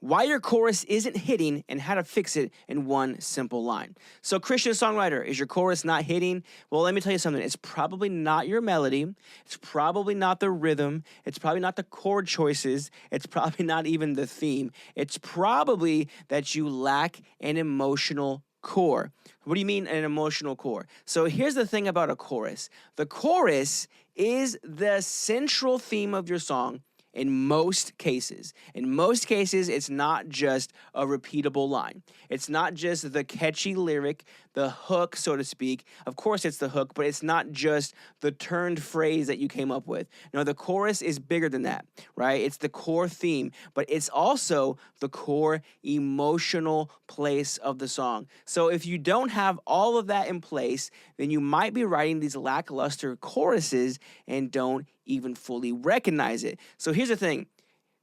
why your chorus isn't hitting, and how to fix it in one simple line. So, Christian songwriter, is your chorus not hitting? Well, let me tell you something. It's probably not your melody. It's probably not the rhythm. It's probably not the chord choices. It's probably not even the theme. It's probably that you lack an emotional core. What do you mean an emotional core? So here's the thing about a chorus. The chorus is the central theme of your song in most cases. In most cases, it's not just a repeatable line. It's not just the catchy lyric, the hook, so to speak. Of course, it's the hook, but it's not just the turned phrase that you came up with. No, the chorus is bigger than that, right? It's the core theme, but it's also the core emotional place of the song. So if you don't have all of that in place, then you might be writing these lackluster choruses and don't even fully recognize it. So here's the thing.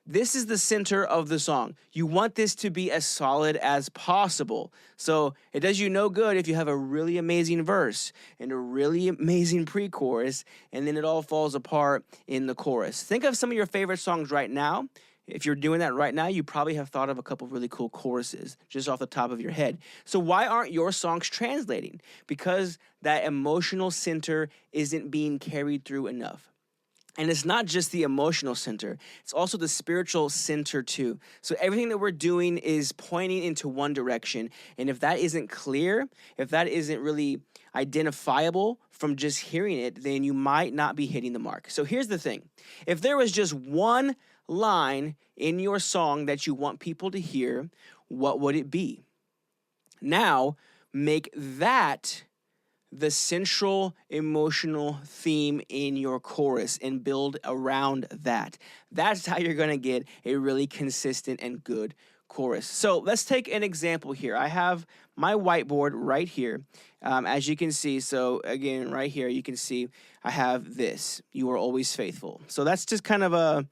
This is the center of the song. You want this to be as solid as possible. So it does you no good if you have a really amazing verse and a really amazing pre-chorus, and then it all falls apart in the chorus. Think of some of your favorite songs right now. If you're doing that right now, you probably have thought of a couple of really cool choruses just off the top of your head. So why aren't your songs translating? Because that emotional center isn't being carried through enough. And it's not just the emotional center, it's also the spiritual center too. So everything that we're doing is pointing into one direction. And if that isn't clear, if that isn't really identifiable from just hearing it, then you might not be hitting the mark. So here's the thing. If there was just one line in your song that you want people to hear, what would it be? Now, make that the central emotional theme in your chorus and build around that. That's how you're gonna get a really consistent and good chorus. So let's take an example here. I have my whiteboard right here, as you can see. So again, right here, you can see I have this, you are always faithful. So that's just kind of a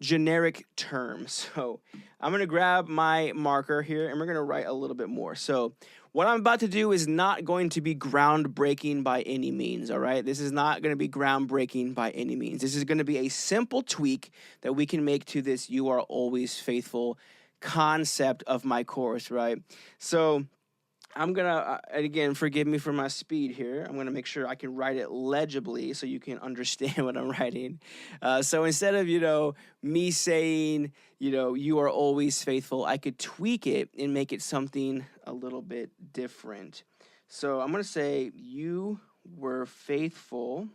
generic term. So I'm gonna grab my marker here and we're gonna write a little bit more. So what I'm about to do is not going to be groundbreaking by any means, all right? This is not going to be groundbreaking by any means. This is going to be a simple tweak that we can make to this "you are always faithful" concept of my chorus, right? So I'm going to, again, forgive me for my speed here. I'm going to make sure I can write it legibly so you can understand what I'm writing. So instead of, me saying, you are always faithful, I could tweak it and make it something a little bit different. So I'm going to say, you were faithful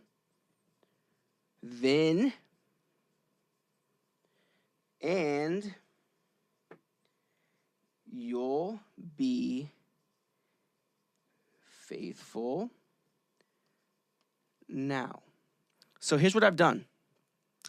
then, and you'll be faithful now. So here's what I've done.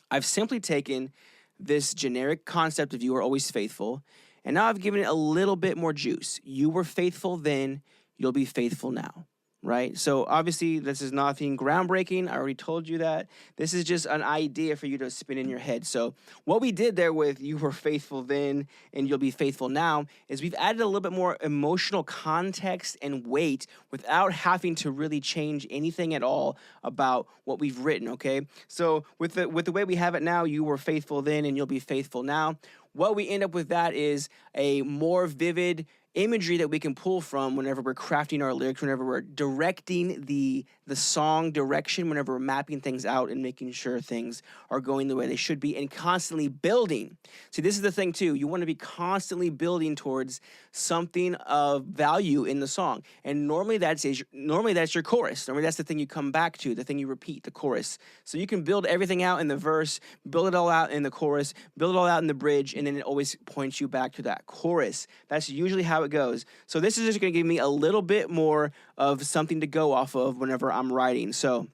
I've simply taken this generic concept of "you are always faithful," and now I've given it a little bit more juice. You were faithful then, you'll be faithful now. Right? So obviously this is nothing groundbreaking. I already told you that. This is just an idea for you to spin in your head. So what we did there with "you were faithful then and you'll be faithful now" is we've added a little bit more emotional context and weight without having to really change anything at all about what we've written, okay? So with the way we have it now, "you were faithful then and you'll be faithful now," what we end up with that is a more vivid imagery that we can pull from whenever we're crafting our lyrics, whenever we're directing the song direction, whenever we're mapping things out and making sure things are going the way they should be, and constantly building. See, this is the thing too. You want to be constantly building towards something of value in the song. And normally that's your chorus. Normally that's the thing you come back to, the thing you repeat, the chorus. So you can build everything out in the verse, build it all out in the chorus, build it all out in the bridge, and then it always points you back to that chorus. That's usually how it goes. So this is just going to give me a little bit more of something to go off of whenever I'm writing. So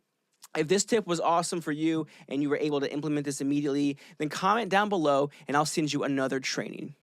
if this tip was awesome for you and you were able to implement this immediately, then comment down below and I'll send you another training.